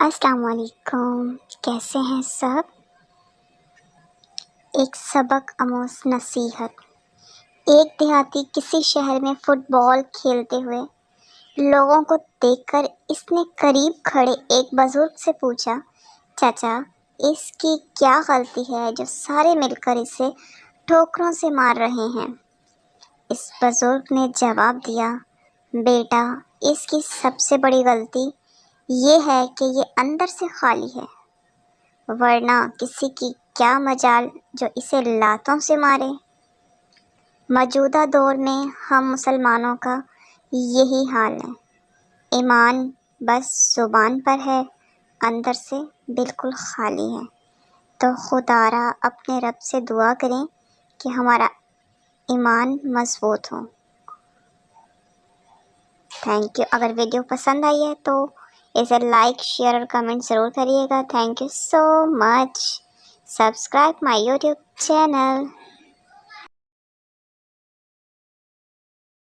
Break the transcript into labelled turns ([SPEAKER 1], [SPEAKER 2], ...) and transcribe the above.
[SPEAKER 1] السلام علیکم، کیسے ہیں سب؟ ایک سبق آموز نصیحت۔ ایک دیہاتی کسی شہر میں فٹ بال کھیلتے ہوئے لوگوں کو دیکھ کر اس نے قریب کھڑے ایک بزرگ سے پوچھا، چاچا اس کی کیا غلطی ہے جو سارے مل کر اسے ٹھوکروں سے مار رہے ہیں؟ اس بزرگ نے جواب دیا، بیٹا اس کی سب سے بڑی غلطی یہ ہے کہ یہ اندر سے خالی ہے، ورنہ کسی کی کیا مجال جو اسے لاتوں سے مارے۔ موجودہ دور میں ہم مسلمانوں کا یہی حال ہے، ایمان بس زبان پر ہے، اندر سے بالکل خالی ہے۔ تو خدا را اپنے رب سے دعا کریں کہ ہمارا ایمان مضبوط ہو۔ Thank you. اگر ویڈیو پسند آئی ہے تو اسے لائک، شیئر اور کمنٹ ضرور کریے گا۔ Thank you so much. Subscribe my YouTube channel.